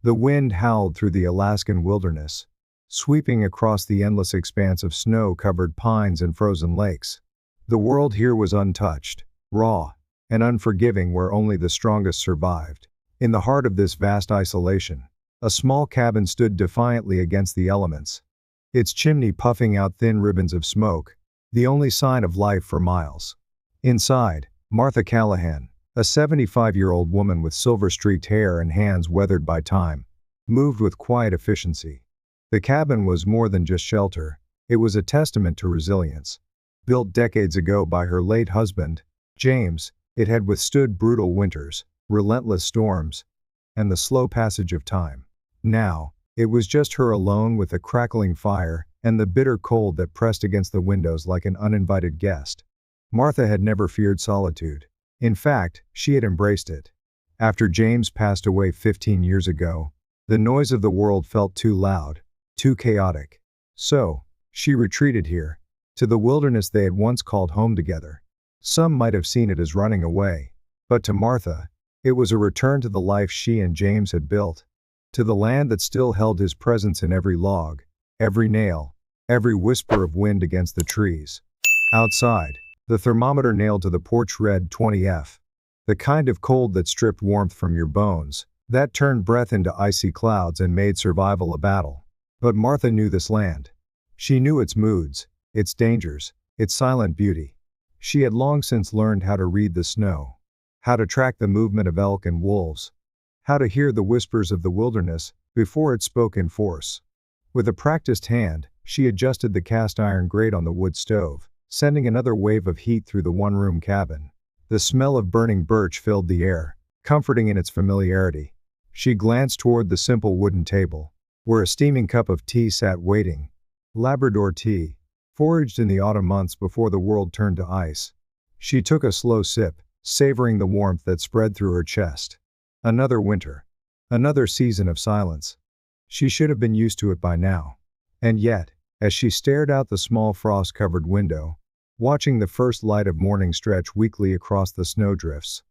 The wind howled through the Alaskan wilderness, sweeping across the endless expanse of snow-covered pines and frozen lakes. The world here was untouched, raw, and unforgiving, where only the strongest survived. In the heart of this vast isolation, a small cabin stood defiantly against the elements, its chimney puffing out thin ribbons of smoke, the only sign of life for miles. Inside, Martha Callahan, a 75-year-old woman with silver-streaked hair and hands weathered by time, moved with quiet efficiency. The cabin was more than just shelter, it was a testament to resilience. Built decades ago by her late husband, James, it had withstood brutal winters, relentless storms, and the slow passage of time. Now, it was just her alone with the crackling fire and the bitter cold that pressed against the windows like an uninvited guest. Martha had never feared solitude. In fact, she had embraced it. After James passed away 15 years ago, the noise of the world felt too loud, too chaotic. So, she retreated here, to the wilderness they had once called home together. Some might have seen it as running away, but to Martha, it was a return to the life she and James had built, to the land that still held his presence in every log, every nail, every whisper of wind against the trees. Outside, the thermometer nailed to the porch read 20°F, the kind of cold that stripped warmth from your bones, that turned breath into icy clouds and made survival a battle. But Martha knew this land. She knew its moods, its dangers, its silent beauty. She had long since learned how to read the snow, how to track the movement of elk and wolves, how to hear the whispers of the wilderness before it spoke in force. With a practiced hand, she adjusted the cast iron grate on the wood stove, sending another wave of heat through the one-room cabin. The smell of burning birch filled the air, comforting in its familiarity. She glanced toward the simple wooden table, where a steaming cup of tea sat waiting. Labrador tea, foraged in the autumn months before the world turned to ice. She took a slow sip, savoring the warmth that spread through her chest. Another winter. Another season of silence. She should have been used to it by now. And yet, as she stared out the small frost-covered window, watching the first light of morning stretch weakly across the snowdrifts,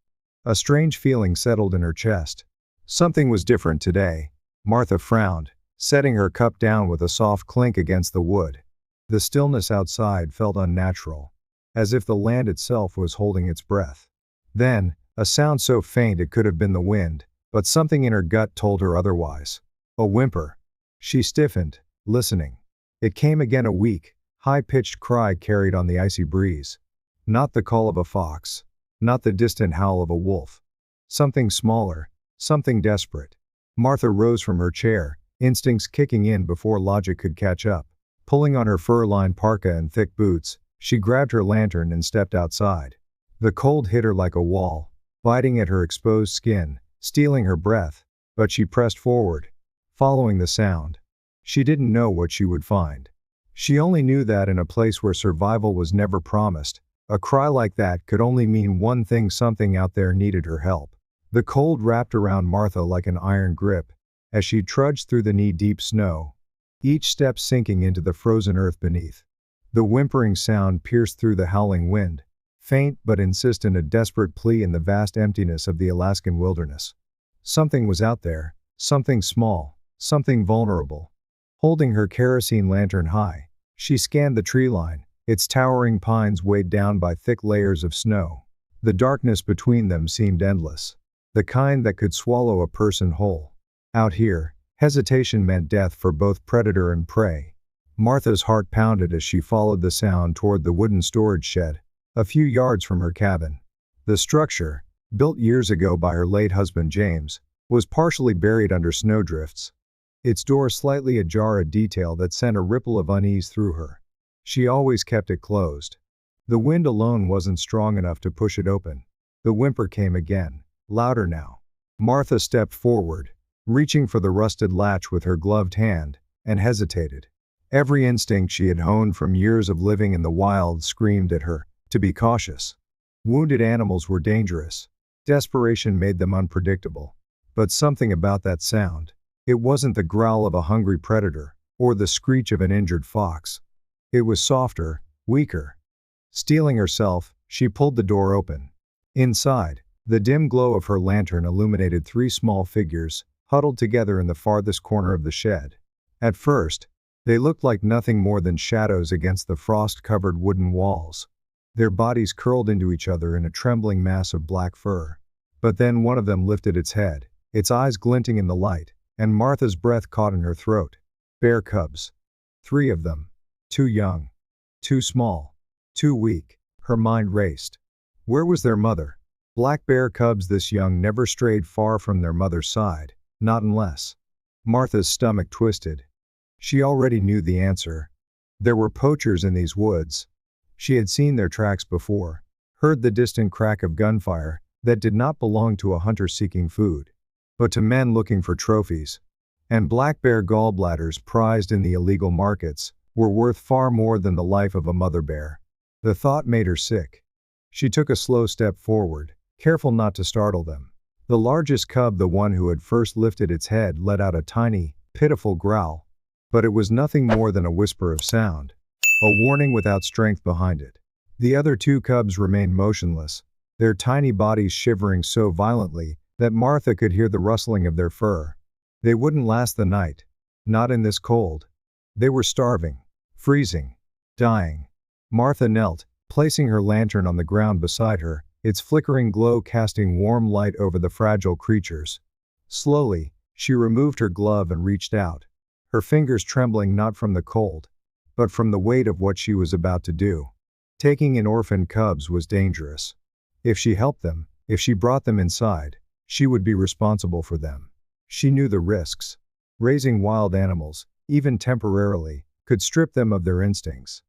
a strange feeling settled in her chest. Something was different today. Martha frowned, setting her cup down with a soft clink against the wood. The stillness outside felt unnatural, as if the land itself was holding its breath. Then, a sound so faint it could have been the wind, but something in her gut told her otherwise. A whimper. She stiffened, listening. It came again, a weak, high-pitched cry carried on the icy breeze. Not the call of a fox, not the distant howl of a wolf. Something smaller, something desperate. Martha rose from her chair, instincts kicking in before logic could catch up. Pulling on her fur-lined parka and thick boots, she grabbed her lantern and stepped outside. The cold hit her like a wall, biting at her exposed skin, stealing her breath, but she pressed forward, following the sound. She didn't know what she would find. She only knew that in a place where survival was never promised, a cry like that could only mean one thing: something out there needed her help. The cold wrapped around Martha like an iron grip, as she trudged through the knee-deep snow, each step sinking into the frozen earth beneath. The whimpering sound pierced through the howling wind, faint but insistent, a desperate plea in the vast emptiness of the Alaskan wilderness. Something was out there, something small, something vulnerable. Holding her kerosene lantern high, she scanned the tree line, its towering pines weighed down by thick layers of snow. The darkness between them seemed endless, the kind that could swallow a person whole. Out here, hesitation meant death for both predator and prey. Martha's heart pounded as she followed the sound toward the wooden storage shed, a few yards from her cabin. The structure, built years ago by her late husband James, was partially buried under snowdrifts. Its door slightly ajar, a detail that sent a ripple of unease through her. She always kept it closed. The wind alone wasn't strong enough to push it open. The whimper came again, louder now. Martha stepped forward, reaching for the rusted latch with her gloved hand, and hesitated. Every instinct she had honed from years of living in the wild screamed at her to be cautious. Wounded animals were dangerous. Desperation made them unpredictable. But something about that sound. It wasn't the growl of a hungry predator, or the screech of an injured fox. It was softer, weaker. Steeling herself, she pulled the door open. Inside, the dim glow of her lantern illuminated three small figures, huddled together in the farthest corner of the shed. At first, they looked like nothing more than shadows against the frost-covered wooden walls. Their bodies curled into each other in a trembling mass of black fur. But then one of them lifted its head, its eyes glinting in the light, and Martha's breath caught in her throat. Bear cubs. 3 of them. Too young. Too small. Too weak. Her mind raced. Where was their mother? Black bear cubs this young never strayed far from their mother's side, not unless. Martha's stomach twisted. She already knew the answer. There were poachers in these woods. She had seen their tracks before, heard the distant crack of gunfire that did not belong to a hunter seeking food, but to men looking for trophies. And black bear gallbladders prized in the illegal markets were worth far more than the life of a mother bear. The thought made her sick. She took a slow step forward, careful not to startle them. The largest cub, the one who had first lifted its head, let out a tiny, pitiful growl. But it was nothing more than a whisper of sound, a warning without strength behind it. The other 2 cubs remained motionless, their tiny bodies shivering so violently that Martha could hear the rustling of their fur. They wouldn't last the night. Not in this cold. They were starving, freezing, dying. Martha knelt, placing her lantern on the ground beside her, its flickering glow casting warm light over the fragile creatures. Slowly, she removed her glove and reached out, her fingers trembling not from the cold, but from the weight of what she was about to do. Taking in orphaned cubs was dangerous. If she helped them, if she brought them inside, she would be responsible for them. She knew the risks. Raising wild animals, even temporarily, could strip them of their instincts.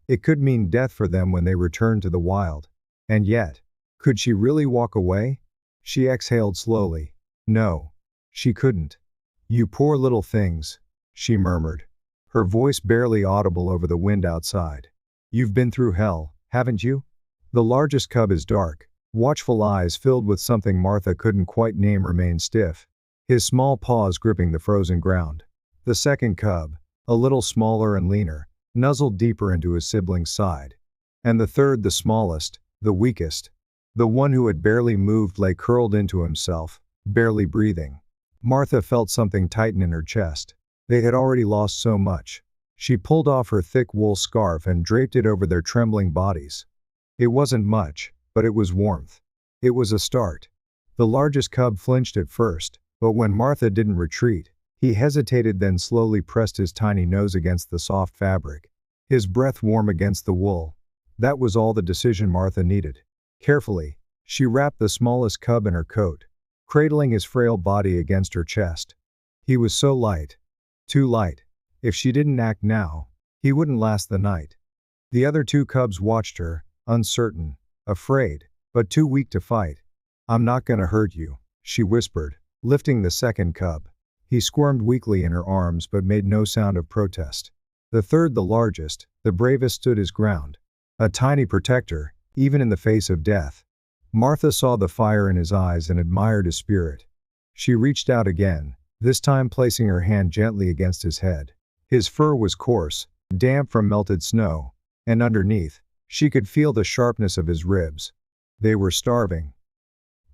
It could mean death for them when they returned to the wild. And yet, could she really walk away? She exhaled slowly. No, she couldn't. "You poor little things," she murmured, her voice barely audible over the wind outside. "You've been through hell, haven't you?" The largest cub, his dark, watchful eyes filled with something Martha couldn't quite name, remained stiff, his small paws gripping the frozen ground. The second cub, a little smaller and leaner, nuzzled deeper into his sibling's side. And the third, the smallest, the weakest, the one who had barely moved, lay curled into himself, barely breathing. Martha felt something tighten in her chest. They had already lost so much. She pulled off her thick wool scarf and draped it over their trembling bodies. It wasn't much, but it was warmth. It was a start. The largest cub flinched at first, but when Martha didn't retreat, he hesitated, then slowly pressed his tiny nose against the soft fabric, his breath warm against the wool. That was all the decision Martha needed. Carefully, she wrapped the smallest cub in her coat, cradling his frail body against her chest. He was so light. Too light. If she didn't act now, he wouldn't last the night. The other 2 cubs watched her, uncertain, afraid, but too weak to fight. "I'm not gonna hurt you," she whispered, lifting the second cub. He squirmed weakly in her arms but made no sound of protest. The third, the largest, the bravest, stood his ground, a tiny protector, even in the face of death. Martha saw the fire in his eyes and admired his spirit. She reached out again, this time placing her hand gently against his head. His fur was coarse, damp from melted snow, and underneath, she could feel the sharpness of his ribs. They were starving.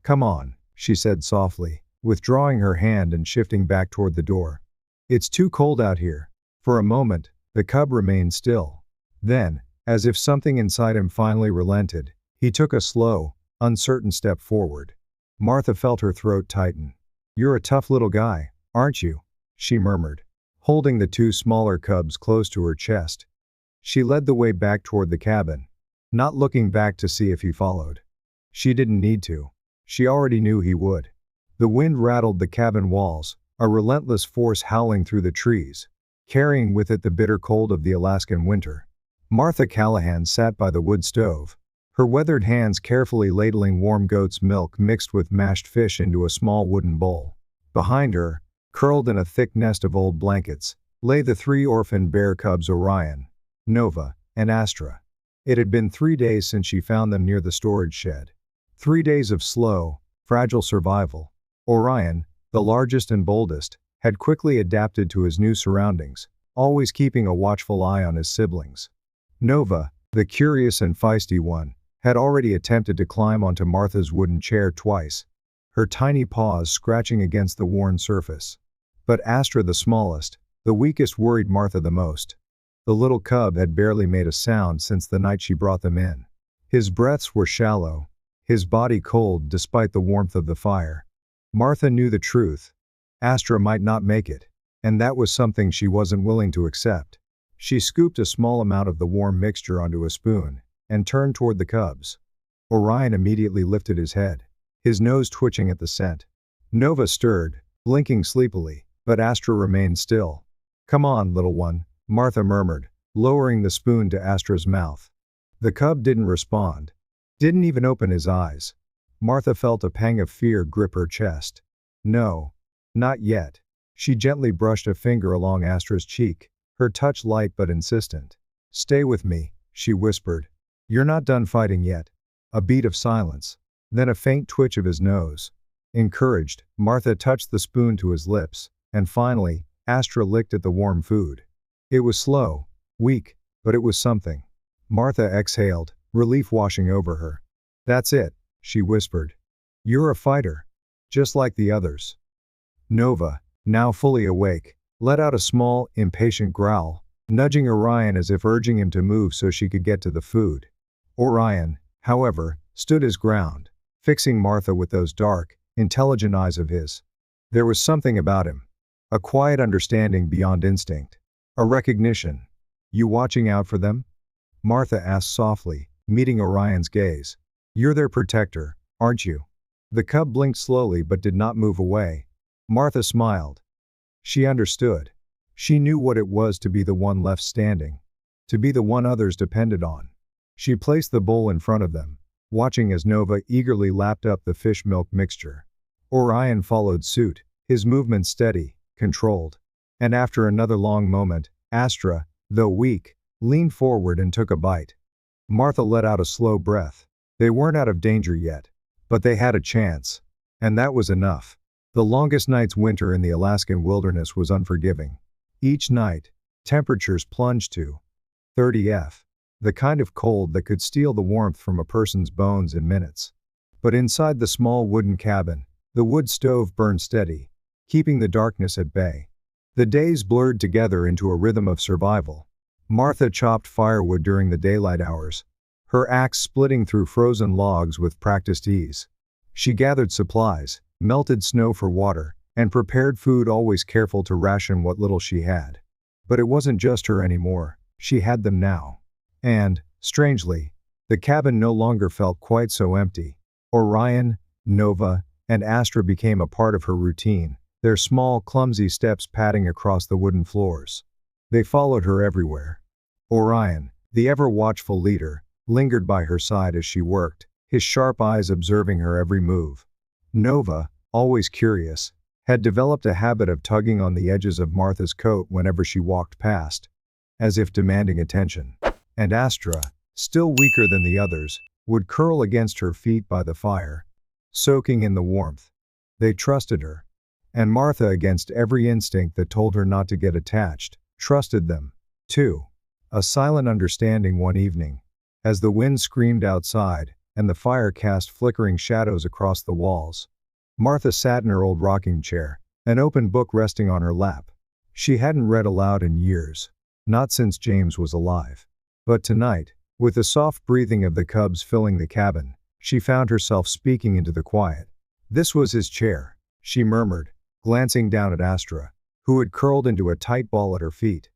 "Come on," she said softly, withdrawing her hand and shifting back toward the door. "It's too cold out here." For a moment, the cub remained still. Then, as if something inside him finally relented, he took a slow, uncertain step forward. Martha felt her throat tighten. "You're a tough little guy, aren't you?" she murmured, holding the 2 smaller cubs close to her chest. She led the way back toward the cabin, not looking back to see if he followed. She didn't need to. She already knew he would. The wind rattled the cabin walls, a relentless force howling through the trees, carrying with it the bitter cold of the Alaskan winter. Martha Callahan sat by the wood stove, her weathered hands carefully ladling warm goat's milk mixed with mashed fish into a small wooden bowl. Behind her, curled in a thick nest of old blankets, lay the 3 orphaned bear cubs, Orion, Nova, and Astra. It had been 3 days since she found them near the storage shed. 3 days of slow, fragile survival. Orion, the largest and boldest, had quickly adapted to his new surroundings, always keeping a watchful eye on his siblings. Nova, the curious and feisty one, had already attempted to climb onto Martha's wooden chair twice. her tiny paws scratching against the worn surface. But Astra, the smallest, the weakest, worried Martha the most. The little cub had barely made a sound since the night she brought them in. His breaths were shallow, his body cold despite the warmth of the fire. Martha knew the truth. Astra might not make it, and that was something she wasn't willing to accept. She scooped a small amount of the warm mixture onto a spoon and turned toward the cubs. Orion immediately lifted his head, his nose twitching at the scent. Nova stirred, blinking sleepily, but Astra remained still. "Come on, little one," Martha murmured, lowering the spoon to Astra's mouth. The cub didn't respond. Didn't even open his eyes. Martha felt a pang of fear grip her chest. No. Not yet. She gently brushed a finger along Astra's cheek, her touch light but insistent. "Stay with me," she whispered. "You're not done fighting yet." A beat of silence. Then a faint twitch of his nose. Encouraged, Martha touched the spoon to his lips, and finally, Astra licked at the warm food. It was slow, weak, but it was something. Martha exhaled, relief washing over her. "That's it," she whispered. "You're a fighter. Just like the others." Nova, now fully awake, let out a small, impatient growl, nudging Orion as if urging him to move so she could get to the food. Orion, however, stood his ground, fixing Martha with those dark, intelligent eyes of his. There was something about him. A quiet understanding beyond instinct. A recognition. "You watching out for them?" Martha asked softly, meeting Orion's gaze. "You're their protector, aren't you?" The cub blinked slowly but did not move away. Martha smiled. She understood. She knew what it was to be the one left standing. To be the one others depended on. She placed the bowl in front of them, watching as Nova eagerly lapped up the fish milk mixture. Orion followed suit, his movements steady, controlled. And after another long moment, Astra, though weak, leaned forward and took a bite. Martha let out a slow breath. They weren't out of danger yet. But they had a chance. And that was enough. The longest night's winter in the Alaskan wilderness was unforgiving. Each night, temperatures plunged to 30°F, the kind of cold that could steal the warmth from a person's bones in minutes. But inside the small wooden cabin, the wood stove burned steady, keeping the darkness at bay. The days blurred together into a rhythm of survival. Martha chopped firewood during the daylight hours, her axe splitting through frozen logs with practiced ease. She gathered supplies, melted snow for water, and prepared food, always careful to ration what little she had. But it wasn't just her anymore, she had them now. And, strangely, the cabin no longer felt quite so empty. Orion, Nova, and Astra became a part of her routine, their small, clumsy steps padding across the wooden floors. They followed her everywhere. Orion, the ever-watchful leader, lingered by her side as she worked, his sharp eyes observing her every move. Nova, always curious, had developed a habit of tugging on the edges of Martha's coat whenever she walked past, as if demanding attention. And Astra, still weaker than the others, would curl against her feet by the fire, soaking in the warmth. They trusted her. And Martha, against every instinct that told her not to get attached, trusted them, too. A silent understanding one evening, as the wind screamed outside, and the fire cast flickering shadows across the walls. Martha sat in her old rocking chair, an open book resting on her lap. She hadn't read aloud in years, not since James was alive. But tonight, with the soft breathing of the cubs filling the cabin, she found herself speaking into the quiet. "This was his chair," she murmured, glancing down at Astra, who had curled into a tight ball at her feet.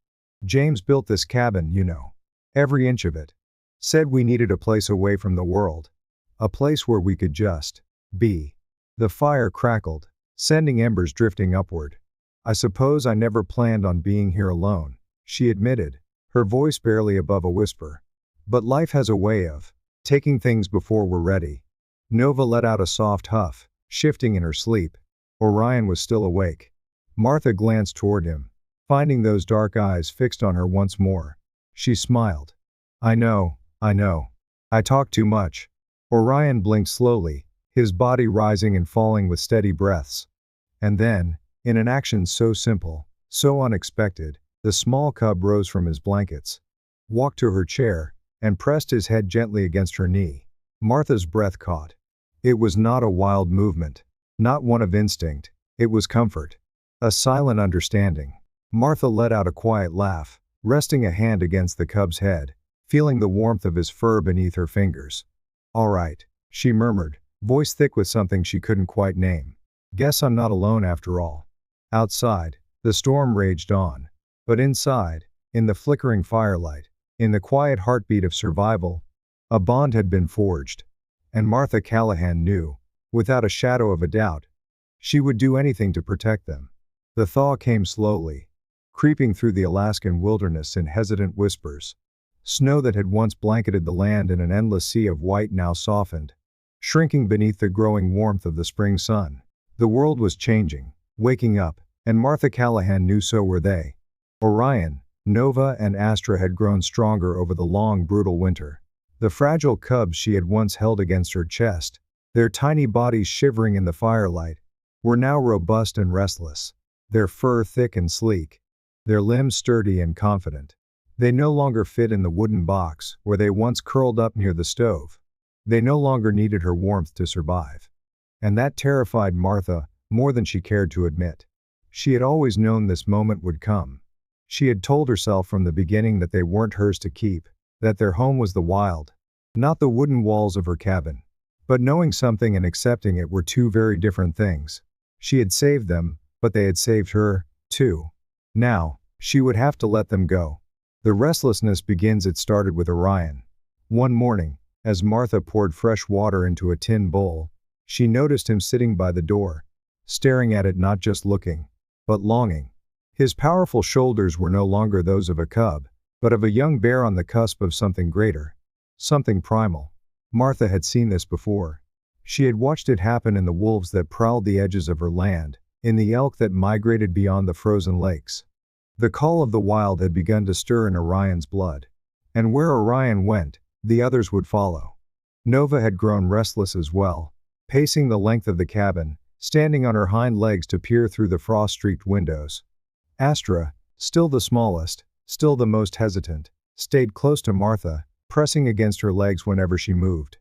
"James built this cabin, you know. Every inch of it. Said we needed a place away from the world. A place where we could just be." The fire crackled, sending embers drifting upward. "I suppose I never planned on being here alone," she admitted, her voice barely above a whisper. "But life has a way of taking things before we're ready." Nova let out a soft huff, shifting in her sleep. Orion was still awake. Martha glanced toward him, finding those dark eyes fixed on her once more. She smiled. I know. I talk too much." Orion blinked slowly, his body rising and falling with steady breaths. And then, in an action so simple, so unexpected, the small cub rose from his blankets, walked to her chair, and pressed his head gently against her knee. Martha's breath caught. It was not a wild movement, Not one of instinct, it was comfort. A silent understanding. Martha let out a quiet laugh, resting a hand against the cub's head, feeling the warmth of his fur beneath her fingers. "All right," she murmured, voice thick with something she couldn't quite name. "Guess I'm not alone after all." Outside, the storm raged on. But inside, in the flickering firelight, in the quiet heartbeat of survival, a bond had been forged. And Martha Callahan knew, without a shadow of a doubt, she would do anything to protect them. The thaw came slowly, creeping through the Alaskan wilderness in hesitant whispers. Snow that had once blanketed the land in an endless sea of white now softened, shrinking beneath the growing warmth of the spring sun. The world was changing, waking up, and Martha Callahan knew so were they. Orion, Nova and Astra had grown stronger over the long, brutal winter. The fragile cubs she had once held against her chest, their tiny bodies shivering in the firelight, were now robust and restless, their fur thick and sleek, their limbs sturdy and confident. They no longer fit in the wooden box where they once curled up near the stove. They no longer needed her warmth to survive. And that terrified Martha more than she cared to admit. She had always known this moment would come. She had told herself from the beginning that they weren't hers to keep, that their home was the wild, not the wooden walls of her cabin. But knowing something and accepting it were two very different things. She had saved them, but they had saved her, too. Now, she would have to let them go. The restlessness begins. It started with Orion. One morning, as Martha poured fresh water into a tin bowl, she noticed him sitting by the door, staring at it, not just looking, but longing. His powerful shoulders were no longer those of a cub, but of a young bear on the cusp of something greater, something primal. Martha had seen this before. She had watched it happen in the wolves that prowled the edges of her land, in the elk that migrated beyond the frozen lakes. The call of the wild had begun to stir in Orion's blood. And where Orion went, the others would follow. Nova had grown restless as well, pacing the length of the cabin, standing on her hind legs to peer through the frost-streaked windows. Astra, still the smallest, still the most hesitant, stayed close to Martha, pressing against her legs whenever she moved.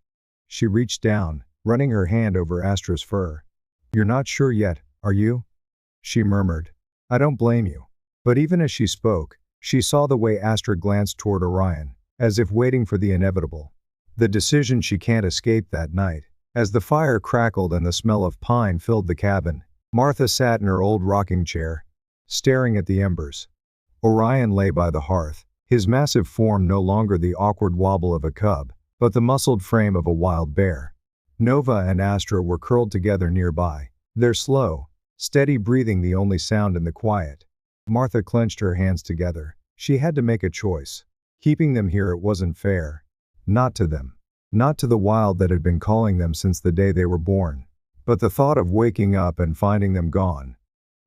She reached down, running her hand over Astra's fur. "You're not sure yet, are you?" she murmured. "I don't blame you." But even as she spoke, she saw the way Astra glanced toward Orion, as if waiting for the inevitable. The decision she can't escape that night. As the fire crackled and the smell of pine filled the cabin, Martha sat in her old rocking chair, staring at the embers. Orion lay by the hearth, his massive form no longer the awkward wobble of a cub, but the muscled frame of a wild bear. Nova and Astra were curled together nearby, their slow, steady breathing the only sound in the quiet. Martha clenched her hands together. She had to make a choice. Keeping them here, it wasn't fair. Not to them. Not to the wild that had been calling them since the day they were born. But the thought of waking up and finding them gone.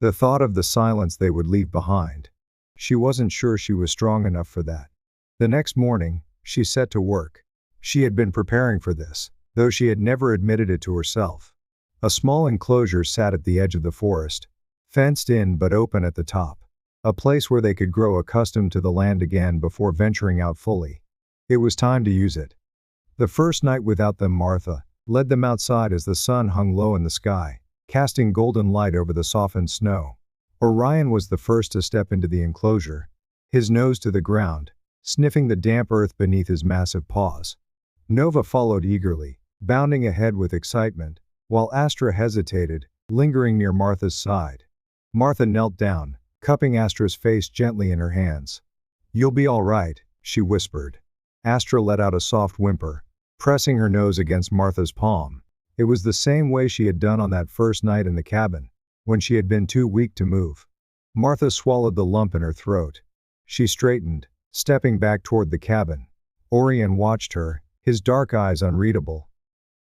The thought of the silence they would leave behind. She wasn't sure she was strong enough for that. The next morning, she set to work. She had been preparing for this, though she had never admitted it to herself. A small enclosure sat at the edge of the forest, fenced in but open at the top. A place where they could grow accustomed to the land again before venturing out fully. It was time to use it. The first night without them, Martha led them outside as the sun hung low in the sky, casting golden light over the softened snow. Orion was the first to step into the enclosure, his nose to the ground, sniffing the damp earth beneath his massive paws. Nova followed eagerly, bounding ahead with excitement, while Astra hesitated, lingering near Martha's side. Martha knelt down, cupping Astra's face gently in her hands. "You'll be all right," she whispered. Astra let out a soft whimper, pressing her nose against Martha's palm. It was the same way she had done on that first night in the cabin, when she had been too weak to move. Martha swallowed the lump in her throat. She straightened, stepping back toward the cabin. Orion watched her, his dark eyes unreadable.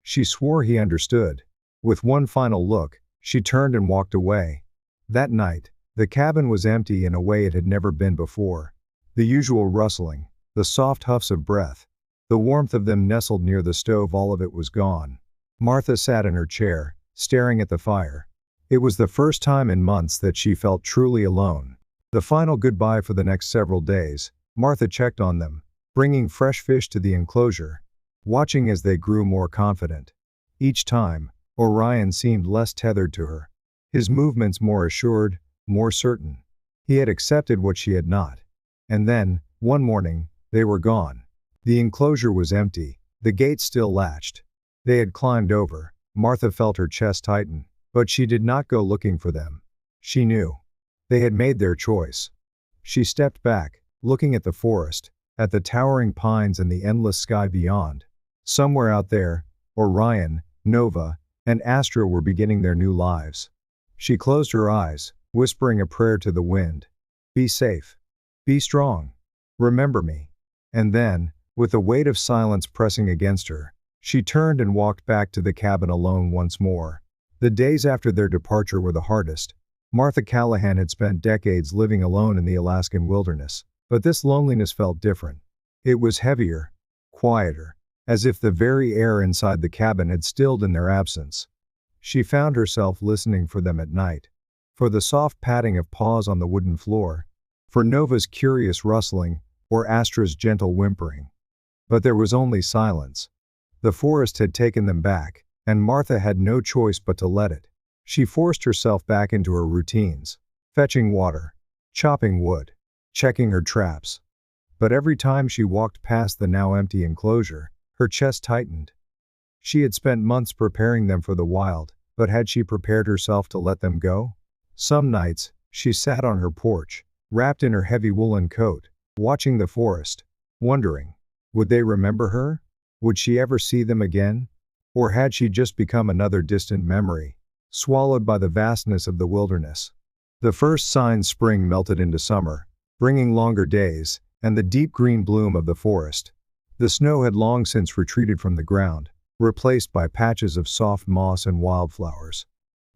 She swore he understood. With one final look, she turned and walked away. That night, the cabin was empty in a way it had never been before. The usual rustling, the soft huffs of breath, the warmth of them nestled near the stove, all of it was gone. Martha sat in her chair, staring at the fire. It was the first time in months that she felt truly alone. The final goodbye for the next several days, Martha checked on them, bringing fresh fish to the enclosure, watching as they grew more confident. Each time, Orion seemed less tethered to her. His movements more assured, more certain. He had accepted what she had not. And then, one morning, they were gone. The enclosure was empty, the gate still latched. They had climbed over. Martha felt her chest tighten, but she did not go looking for them. She knew. They had made their choice. She stepped back, looking at the forest, at the towering pines and the endless sky beyond. Somewhere out there, Orion, Nova, and Astra were beginning their new lives. She closed her eyes, whispering a prayer to the wind. Be safe. Be strong. Remember me. And then, with the weight of silence pressing against her, she turned and walked back to the cabin alone once more. The days after their departure were the hardest. Martha Callahan had spent decades living alone in the Alaskan wilderness, but this loneliness felt different. It was heavier, quieter, as if the very air inside the cabin had stilled in their absence. She found herself listening for them at night, for the soft padding of paws on the wooden floor, for Nova's curious rustling, or Astra's gentle whimpering. But there was only silence. The forest had taken them back, and Martha had no choice but to let it. She forced herself back into her routines, fetching water, chopping wood, checking her traps. But every time she walked past the now empty enclosure, her chest tightened. She had spent months preparing them for the wild, but had she prepared herself to let them go? Some nights, she sat on her porch, wrapped in her heavy woolen coat, watching the forest, wondering, would they remember her? Would she ever see them again? Or had she just become another distant memory, swallowed by the vastness of the wilderness? The first signs spring melted into summer, bringing longer days, and the deep green bloom of the forest. The snow had long since retreated from the ground, replaced by patches of soft moss and wildflowers.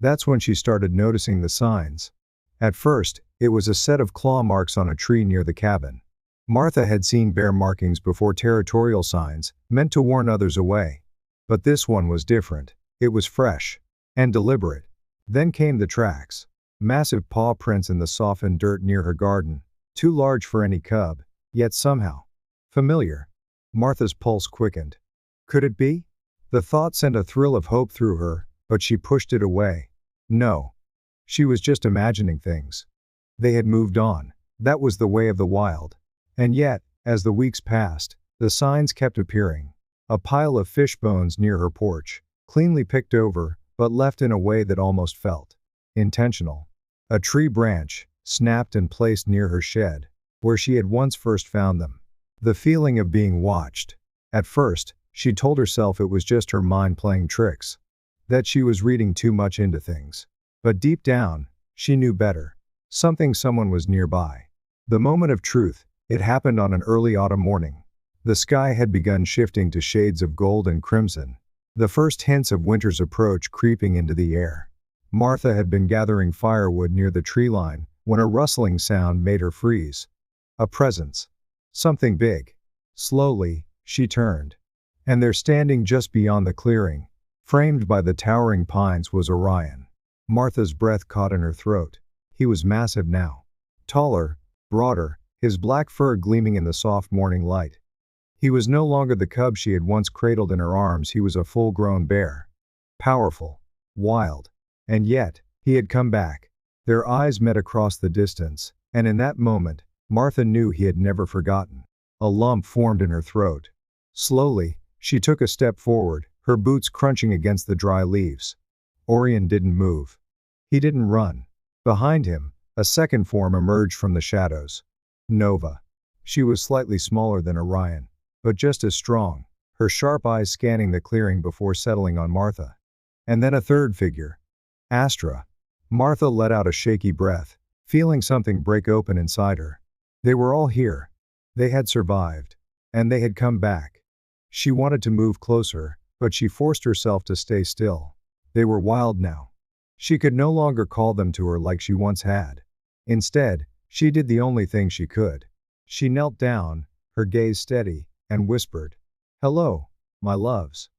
That's when she started noticing the signs. At first, it was a set of claw marks on a tree near the cabin. Martha had seen bear markings before, territorial signs, meant to warn others away. But this one was different. It was fresh and deliberate. Then came the tracks. Massive paw prints in the softened dirt near her garden, too large for any cub, yet somehow familiar. Martha's pulse quickened. Could it be? The thought sent a thrill of hope through her, but she pushed it away. No. She was just imagining things. They had moved on. That was the way of the wild. And yet, as the weeks passed, the signs kept appearing. A pile of fish bones near her porch, cleanly picked over, but left in a way that almost felt intentional. A tree branch, snapped and placed near her shed, where she had once first found them. The feeling of being watched. At first, she told herself it was just her mind playing tricks, that she was reading too much into things. But deep down, she knew better. Someone was nearby. The moment of truth, it happened on an early autumn morning. The sky had begun shifting to shades of gold and crimson, the first hints of winter's approach creeping into the air. Martha had been gathering firewood near the tree line when a rustling sound made her freeze. A presence. Something big. Slowly, she turned. And there, standing just beyond the clearing, framed by the towering pines, was Orion. Martha's breath caught in her throat. He was massive now. Taller, broader, his black fur gleaming in the soft morning light. He was no longer the cub she had once cradled in her arms. He was a full-grown bear. Powerful. Wild. And yet, he had come back. Their eyes met across the distance, and in that moment, Martha knew he had never forgotten. A lump formed in her throat. Slowly, she took a step forward, her boots crunching against the dry leaves. Orion didn't move. He didn't run. Behind him, a second form emerged from the shadows. Nova. She was slightly smaller than Orion, but just as strong, her sharp eyes scanning the clearing before settling on Martha. And then a third figure. Astra. Martha let out a shaky breath, feeling something break open inside her. They were all here. They had survived. And they had come back. She wanted to move closer, but she forced herself to stay still. They were wild now. She could no longer call them to her like she once had. Instead, she did the only thing she could. She knelt down, her gaze steady, and whispered, "Hello, my loves."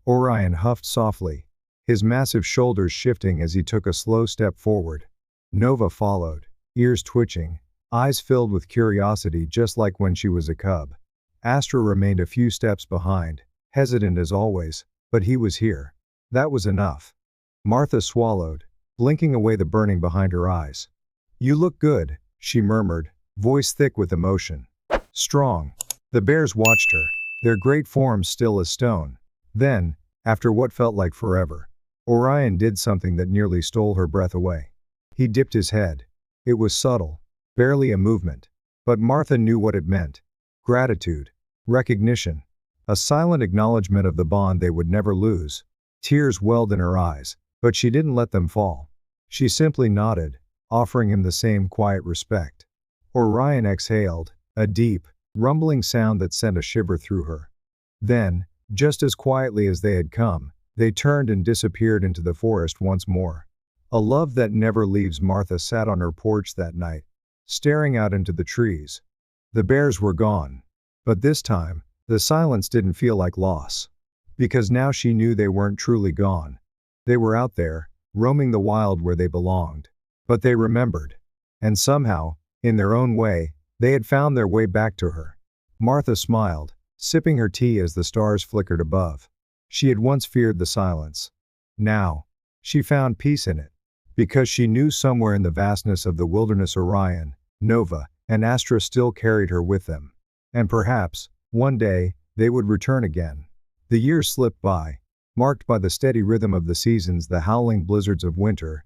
Orion huffed softly, his massive shoulders shifting as he took a slow step forward. Nova followed, ears twitching, eyes filled with curiosity just like when she was a cub. Astra remained a few steps behind, hesitant as always, but he was here. That was enough. Martha swallowed, blinking away the burning behind her eyes. "You look good," she murmured, voice thick with emotion. "Strong." The bears watched her, their great forms still as stone. Then, after what felt like forever, Orion did something that nearly stole her breath away. He dipped his head. It was subtle, barely a movement. But Martha knew what it meant. Gratitude. Recognition. A silent acknowledgement of the bond they would never lose. Tears welled in her eyes, but she didn't let them fall. She simply nodded, offering him the same quiet respect. Orion exhaled, a deep, rumbling sound that sent a shiver through her. Then, just as quietly as they had come, they turned and disappeared into the forest once more. A love that never leaves. Martha sat on her porch that night, staring out into the trees. The bears were gone. But this time, the silence didn't feel like loss. Because now she knew they weren't truly gone. They were out there, roaming the wild where they belonged. But they remembered. And somehow, in their own way, they had found their way back to her. Martha smiled, sipping her tea as the stars flickered above. She had once feared the silence. Now, she found peace in it. Because she knew somewhere in the vastness of the wilderness Orion, Nova, and Astra still carried her with them. And perhaps, one day, they would return again. The years slipped by, marked by the steady rhythm of the seasons, the howling blizzards of winter,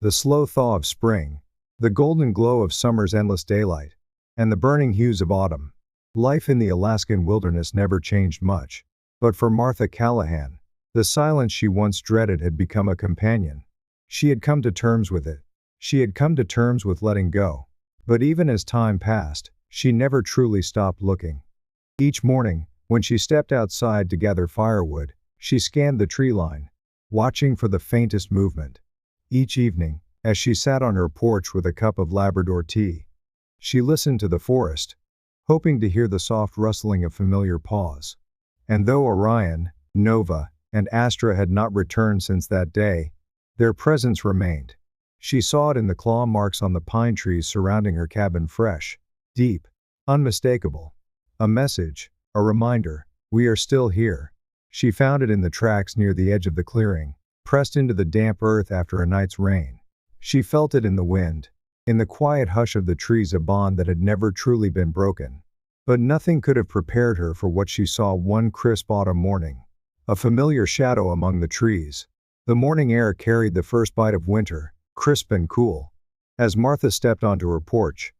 the slow thaw of spring, the golden glow of summer's endless daylight, and the burning hues of autumn. Life in the Alaskan wilderness never changed much. But for Martha Callahan, the silence she once dreaded had become a companion. She had come to terms with it. She had come to terms with letting go. But even as time passed, she never truly stopped looking. Each morning, when she stepped outside to gather firewood, she scanned the tree line, watching for the faintest movement. Each evening, as she sat on her porch with a cup of Labrador tea, she listened to the forest, hoping to hear the soft rustling of familiar paws. And though Orion, Nova, and Astra had not returned since that day, their presence remained. She saw it in the claw marks on the pine trees surrounding her cabin, fresh, deep, unmistakable. A message, a reminder, we are still here. She found it in the tracks near the edge of the clearing, pressed into the damp earth after a night's rain. She felt it in the wind, in the quiet hush of the trees, a bond that had never truly been broken. But nothing could have prepared her for what she saw one crisp autumn morning. A familiar shadow among the trees. The morning air carried the first bite of winter, crisp and cool. As Martha stepped onto her porch,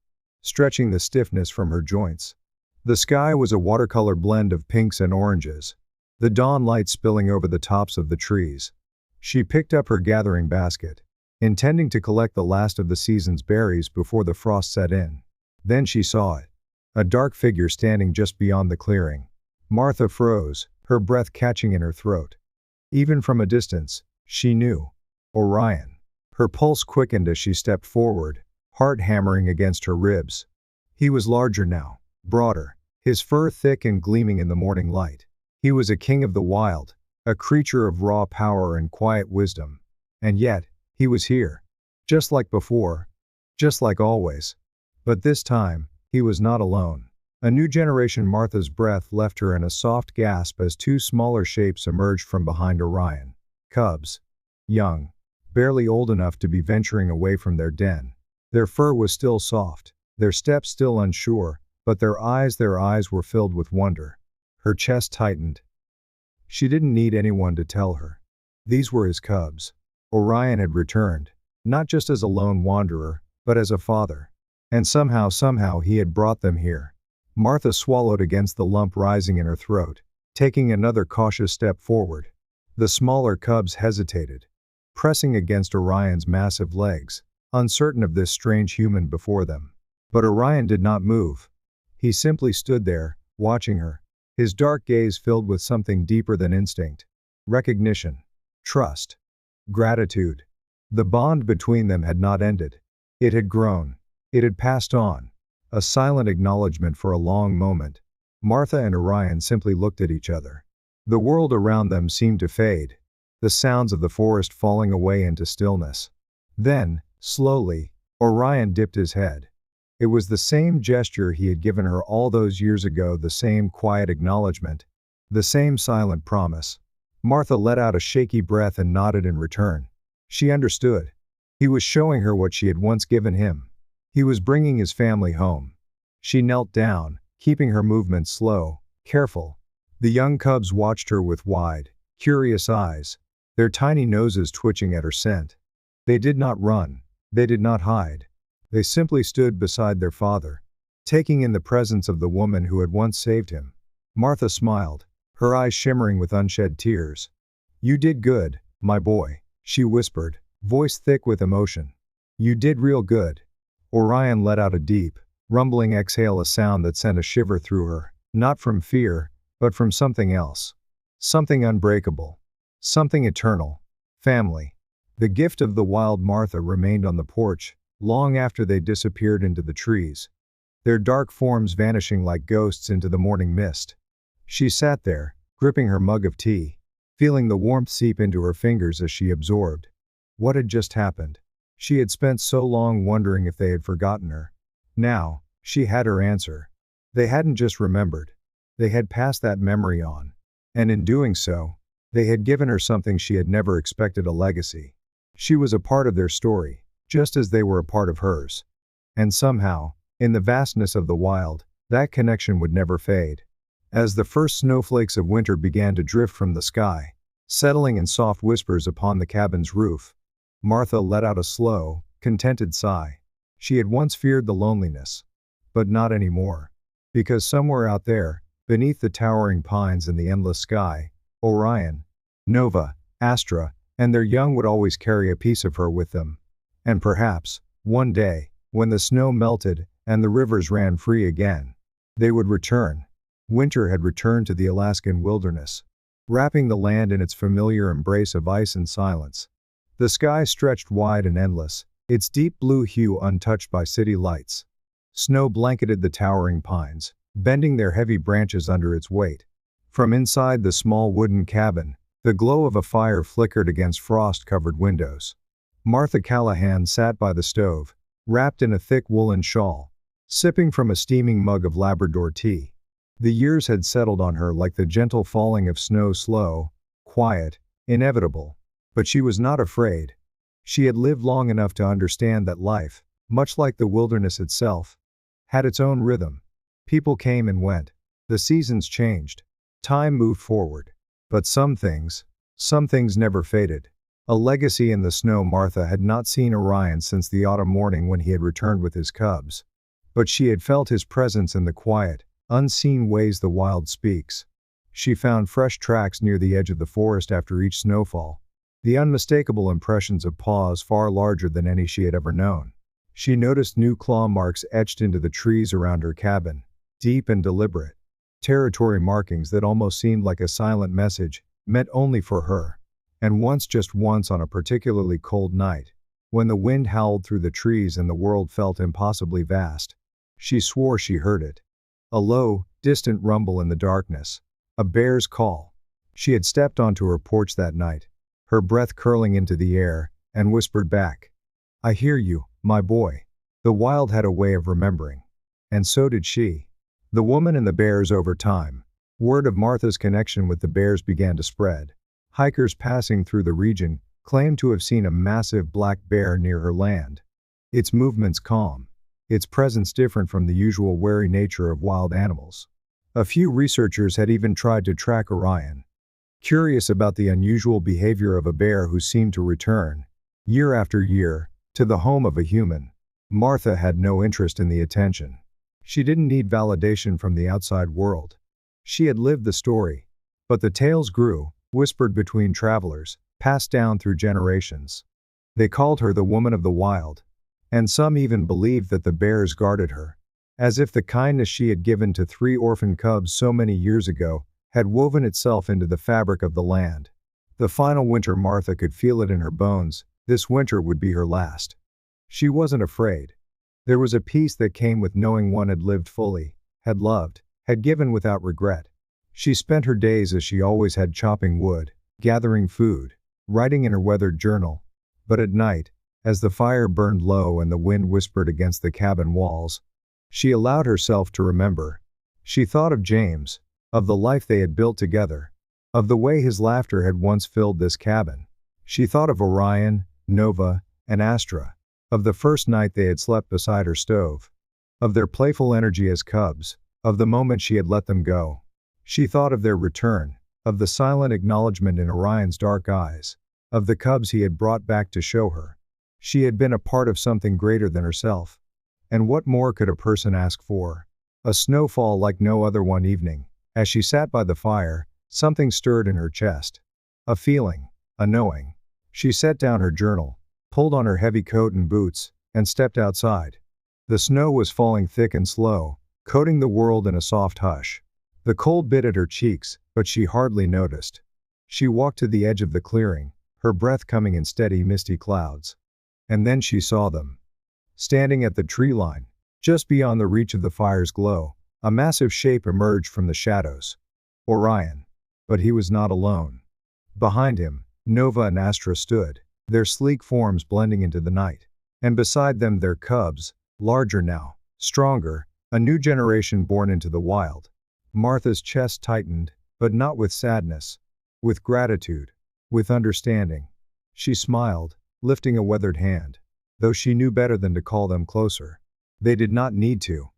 stretching the stiffness from her joints, the sky was a watercolor blend of pinks and oranges, the dawn light spilling over the tops of the trees. She picked up her gathering basket, intending to collect the last of the season's berries before the frost set in. Then she saw it. A dark figure standing just beyond the clearing. Martha froze, her breath catching in her throat. Even from a distance, she knew. Orion. Her pulse quickened as she stepped forward, heart hammering against her ribs. He was larger now, broader, his fur thick and gleaming in the morning light. He was a king of the wild, a creature of raw power and quiet wisdom. And yet, he was here. Just like before. Just like always. But this time, he was not alone. A new generation. Martha's breath left her in a soft gasp as two smaller shapes emerged from behind Orion. Cubs. Young. Barely old enough to be venturing away from their den. Their fur was still soft, their steps still unsure, but their eyes were filled with wonder. Her chest tightened. She didn't need anyone to tell her. These were his cubs. Orion had returned, not just as a lone wanderer, but as a father. And somehow he had brought them here. Martha swallowed against the lump rising in her throat, taking another cautious step forward. The smaller cubs hesitated, pressing against Orion's massive legs, uncertain of this strange human before them. But Orion did not move. He simply stood there, watching her, his dark gaze filled with something deeper than instinct. Recognition. Trust. Gratitude. The bond between them had not ended. It had grown. It had passed on. A silent acknowledgement. For a long moment, Martha and Orion simply looked at each other. The world around them seemed to fade, the sounds of the forest falling away into stillness. Then, slowly, Orion dipped his head. It was the same gesture he had given her all those years ago, the same quiet acknowledgement, the same silent promise. Martha let out a shaky breath and nodded in return. She understood. He was showing her what she had once given him. He was bringing his family home. She knelt down, keeping her movements slow, careful. The young cubs watched her with wide, curious eyes, their tiny noses twitching at her scent. They did not run. They did not hide. They simply stood beside their father, taking in the presence of the woman who had once saved him. Martha smiled, her eyes shimmering with unshed tears. "You did good, my boy," she whispered, voice thick with emotion. "You did real good." Orion let out a deep, rumbling exhale, a sound that sent a shiver through her, not from fear, but from something else. Something unbreakable. Something eternal. Family. The gift of the wild. Martha remained on the porch, long after they disappeared into the trees, their dark forms vanishing like ghosts into the morning mist. She sat there, gripping her mug of tea, feeling the warmth seep into her fingers as she absorbed what had just happened. She had spent so long wondering if they had forgotten her. Now, she had her answer. They hadn't just remembered. They had passed that memory on. And in doing so, they had given her something she had never expected, a legacy. She was a part of their story, just as they were a part of hers. And somehow, in the vastness of the wild, that connection would never fade. As the first snowflakes of winter began to drift from the sky, settling in soft whispers upon the cabin's roof, Martha let out a slow, contented sigh. She had once feared the loneliness. But not anymore. Because somewhere out there, beneath the towering pines and the endless sky, Orion, Nova, Astra, and their young would always carry a piece of her with them. And perhaps, one day, when the snow melted and the rivers ran free again, they would return. Winter had returned to the Alaskan wilderness, wrapping the land in its familiar embrace of ice and silence. The sky stretched wide and endless, its deep blue hue untouched by city lights. Snow blanketed the towering pines, bending their heavy branches under its weight. From inside the small wooden cabin, the glow of a fire flickered against frost-covered windows. Martha Callahan sat by the stove, wrapped in a thick woolen shawl, sipping from a steaming mug of Labrador tea. The years had settled on her like the gentle falling of snow, slow, quiet, inevitable. But she was not afraid. She had lived long enough to understand that life, much like the wilderness itself, had its own rhythm. People came and went. The seasons changed. Time moved forward. But some things never faded. A legacy in the snow. Martha had not seen Orion since the autumn morning when he had returned with his cubs. But she had felt his presence in the quiet, unseen ways the wild speaks. She found fresh tracks near the edge of the forest after each snowfall, the unmistakable impressions of paws far larger than any she had ever known. She noticed new claw marks etched into the trees around her cabin, deep and deliberate. Territory markings that almost seemed like a silent message, meant only for her. And once, just once on a particularly cold night, when the wind howled through the trees and the world felt impossibly vast, she swore she heard it. A low, distant rumble in the darkness. A bear's call. She had stepped onto her porch that night, her breath curling into the air, and whispered back, "I hear you, my boy." The wild had a way of remembering. And so did she. The woman and the bears. Over time, word of Martha's connection with the bears began to spread. Hikers passing through the region claimed to have seen a massive black bear near her land. Its movements calm, its presence different from the usual wary nature of wild animals. A few researchers had even tried to track Orion, curious about the unusual behavior of a bear who seemed to return, year after year, to the home of a human. Martha had no interest in the attention. She didn't need validation from the outside world. She had lived the story. But the tales grew, whispered between travelers, passed down through generations. They called her the woman of the wild. And some even believed that the bears guarded her, as if the kindness she had given to 3 orphan cubs so many years ago had woven itself into the fabric of the land. The final winter. Martha could feel it in her bones. This winter would be her last. She wasn't afraid. There was a peace that came with knowing one had lived fully, had loved, had given without regret. She spent her days as she always had, chopping wood, gathering food, writing in her weathered journal. But at night, as the fire burned low and the wind whispered against the cabin walls, she allowed herself to remember. She thought of James, of the life they had built together, of the way his laughter had once filled this cabin. She thought of Orion, Nova, and Astra, of the first night they had slept beside her stove, of their playful energy as cubs, of the moment she had let them go. She thought of their return, of the silent acknowledgement in Orion's dark eyes, of the cubs he had brought back to show her she had been a part of something greater than herself. And what more could a person ask for? A snowfall like no other one evening. As she sat by the fire, something stirred in her chest. A feeling, a knowing. She set down her journal, pulled on her heavy coat and boots, and stepped outside. The snow was falling thick and slow, coating the world in a soft hush. The cold bit at her cheeks, but she hardly noticed. She walked to the edge of the clearing, her breath coming in steady misty clouds. And then she saw them. Standing at the tree line, just beyond the reach of the fire's glow, a massive shape emerged from the shadows. Orion. But he was not alone. Behind him, Nova and Astra stood, their sleek forms blending into the night. And beside them their cubs, larger now, stronger, a new generation born into the wild. Martha's chest tightened, but not with sadness, with gratitude, with understanding. She smiled, lifting a weathered hand, though she knew better than to call them closer. They did not need to.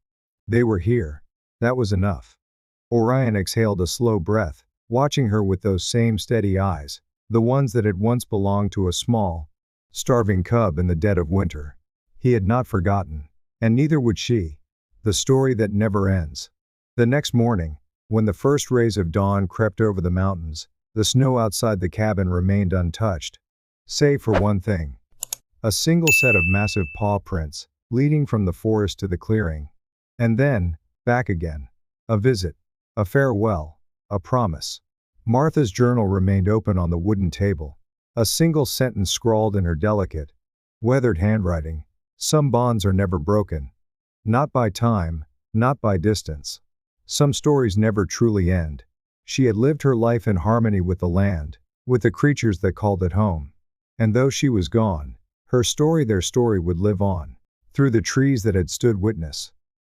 They were here. That was enough. Orion exhaled a slow breath, watching her with those same steady eyes, the ones that had once belonged to a small, starving cub in the dead of winter. He had not forgotten, and neither would she. The story that never ends. The next morning, when the first rays of dawn crept over the mountains, the snow outside the cabin remained untouched, save for one thing. A single set of massive paw prints, leading from the forest to the clearing. And then, back again. A visit. A farewell. A promise. Martha's journal remained open on the wooden table. A single sentence scrawled in her delicate, weathered handwriting. Some bonds are never broken. Not by time, not by distance. Some stories never truly end. She had lived her life in harmony with the land, with the creatures that called it home. And though she was gone, her story, their story, would live on. Through the trees that had stood witness.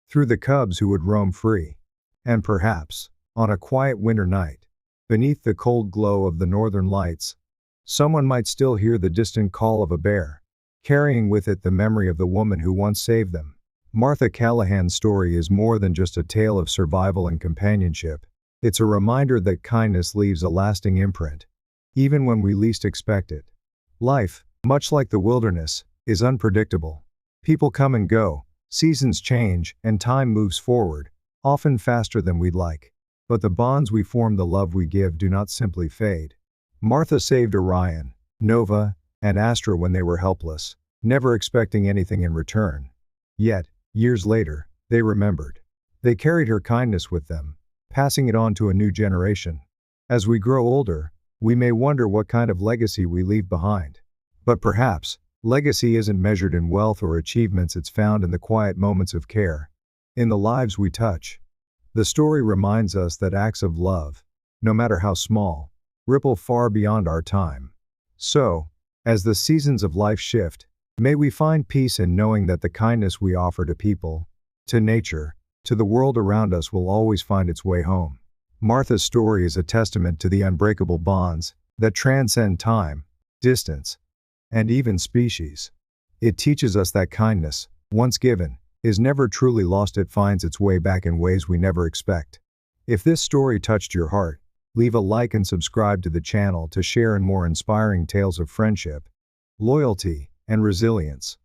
Through the cubs who would roam free. And perhaps, on a quiet winter night, beneath the cold glow of the northern lights, someone might still hear the distant call of a bear, carrying with it the memory of the woman who once saved them. Martha Callahan's story is more than just a tale of survival and companionship. It's a reminder that kindness leaves a lasting imprint, even when we least expect it. Life, much like the wilderness, is unpredictable. People come and go, seasons change, and time moves forward, often faster than we'd like. But the bonds we form, the love we give, do not simply fade. Martha saved Orion, Nova, and Astra when they were helpless, never expecting anything in return. Yet, years later, they remembered. They carried her kindness with them, passing it on to a new generation. As we grow older, we may wonder what kind of legacy we leave behind. But perhaps, legacy isn't measured in wealth or achievements, it's found in the quiet moments of care, in the lives we touch. The story reminds us that acts of love, no matter how small, ripple far beyond our time. So, as the seasons of life shift, may we find peace in knowing that the kindness we offer to people, to nature, to the world around us will always find its way home. Martha's story is a testament to the unbreakable bonds that transcend time, distance, and even species. It teaches us that kindness, once given, is never truly lost. It finds its way back in ways we never expect. If this story touched your heart, leave a like and subscribe to the channel to share in more inspiring tales of friendship, loyalty, and resilience.